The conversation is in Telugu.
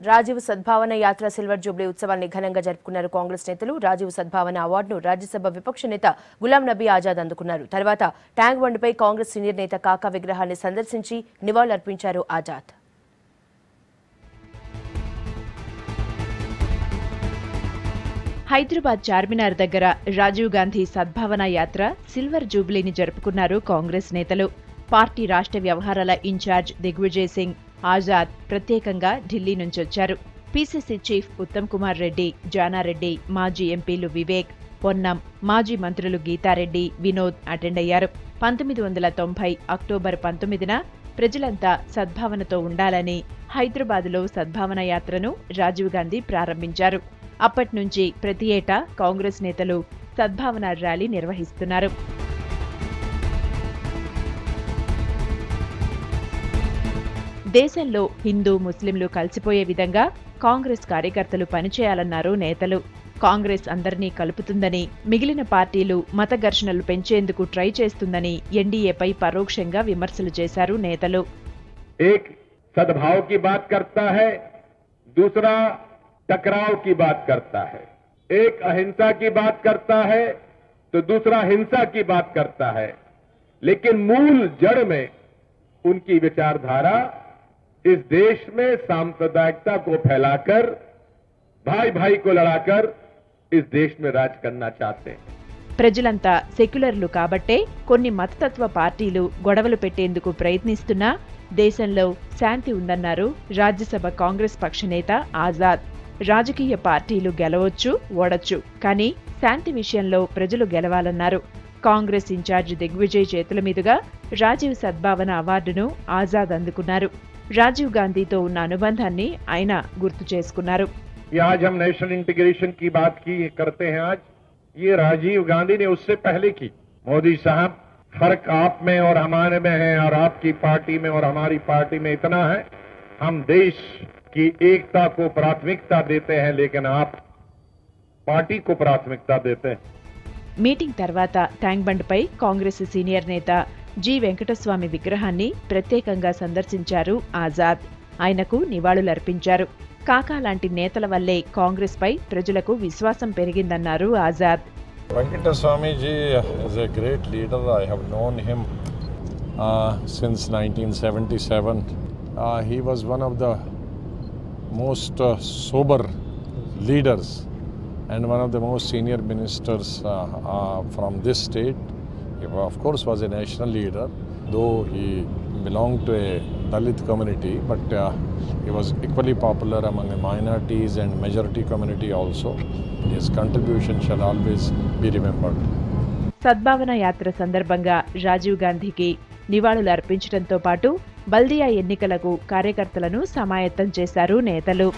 రాజీవ్ సద్భావన యాత్ర సిల్వర్ జూబ్లీ ఉత్సవాన్ని ఘనంగా జరుపుకున్నారు కాంగ్రెస్ నేతలు. రాజీవ్ సద్భావన అవార్డును రాజ్యసభ విపక్ష నేత గులాం నబీ ఆజాద్ అందుకున్నారు. తర్వాత ట్యాంక్ బండ్పై కాంగ్రెస్ సీనియర్ నేత కాకా విగ్రహాన్ని సందర్శించి నివాళులర్పించారు ఆజాద్. హైదరాబాద్ చార్మినార్ దగ్గర రాజీవ్ గాంధీ సద్భావన యాత్ర సిల్వర్ జూబ్లీని జరుపుకున్నారు కాంగ్రెస్ నేతలు. పార్టీ రాష్ట్ర వ్యవహారాల ఇన్ఛార్జ్ దిగ్విజయ్ సింగ్ ఆజాద్ ప్రత్యేకంగా ఢిల్లీ నుంచొచ్చారు. పీసీసీ చీఫ్ ఉత్తమ్ కుమార్ రెడ్డి, జానారెడ్డి, మాజీ ఎంపీలు వివేక్, పొన్నం, మాజీ మంత్రులు గీతారెడ్డి, వినోద్ అటెండ్ అయ్యారు. 1990 అక్టోబర్ 19న ప్రజలంతా సద్భావనతో ఉండాలని హైదరాబాద్లో సద్భావన యాత్రను రాజీవ్ గాంధీ ప్రారంభించారు. అప్పట్నుంచి ప్రతి ఏటా కాంగ్రెస్ నేతలు సద్భావన ర్యాలీ నిర్వహిస్తున్నారు. దేశంలో హిందూ, ముస్లింలు కలిసిపోయే విధంగా కాంగ్రెస్ కార్యకర్తలు పనిచేయాలన్నారు నేతలు. కాంగ్రెస్ అందరినీ కలుపుతుందని, మిగిలిన పార్టీలు మత ఘర్షణలు పెంచేందుకు ట్రై చేస్తుందని ఎన్డీఏపై పరోక్షంగా విమర్శలు చేశారు నేతలు. एक सद्भाव की बात करता है, दूसरा टकराव की बात करता है. एक अहिंसा की बात करता है तो दूसरा हिंसा की बात करता है. लेकिन मूल जड़ में उनकी विचारधारा इस देश में सांप्रदायिकता को फैलाकर, भाई भाई को लड़ाकर इस देश में राज करना चाहते हैं. ప్రజలంతా సెక్యులర్లు కాబట్టే కొన్ని మతతత్వ పార్టీలు గొడవలు పెట్టేందుకు ప్రయత్నిస్తున్నా దేశంలో శాంతి ఉందన్నారు రాజ్యసభ కాంగ్రెస్ పక్ష నేత ఆజాద్. రాజకీయ పార్టీలు గెలవచ్చు, ఓడొచ్చు, కానీ శాంతి విషయంలో ప్రజలు గెలవాలన్నారు. కాంగ్రెస్ ఇన్ఛార్జ్ దిగ్విజయ్ చేతుల మీదుగా రాజీవ్ సద్భావన అవార్డును ఆజాద్ అందుకున్నారు. రాజీవ్ గాంధీతో ఉన్న అనుబంధాన్ని ఆయన గుర్తు చేసుకున్నారు. आज हम नेशनल इंटीग्रेशन की बात करते हैं. आज ये राजीव गांधी ने उससे पहले की. मोदी साहब, फर्क आप में और हमारे में है, और आपकी पार्टी में और हमारी पार्टी में इतना है, हम देश की एकता को प्राथमिकता देते हैं, लेकिन आप पार्टी को प्राथमिकता देते हैं. మీటింగ్ తర్వాత ట్యాంక్ బండ్పై కాంగ్రెస్ సీనియర్ నేత జి వెంకటస్వామి విగ్రహాన్ని ప్రత్యేకంగా సందర్శించారు ఆజాద్. ఆయనకు నివాళులర్పించారు. కాకా లాంటి నేతల వల్లే కాంగ్రెస్ పై ప్రజలకు విశ్వాసం పెరిగిందన్నారు Azad. Venkateswamy ji is a great leader. I have known him since 1977. He was one of the most sober leaders and one of the most senior ministers from this state. He, of course, was a national leader, though he belonged to a Dalit community, but he was equally popular among the minorities and majority community also. His contribution shall always be remembered. సద్భావన యాత్ర సందర్భంగా రాజీవ్ గాంధీకి నివాళులు అర్పించడంతో పాటు బల్దియా ఎన్నికలకు కార్యకర్తలను సమాయత్తం చేశారు నేతలు.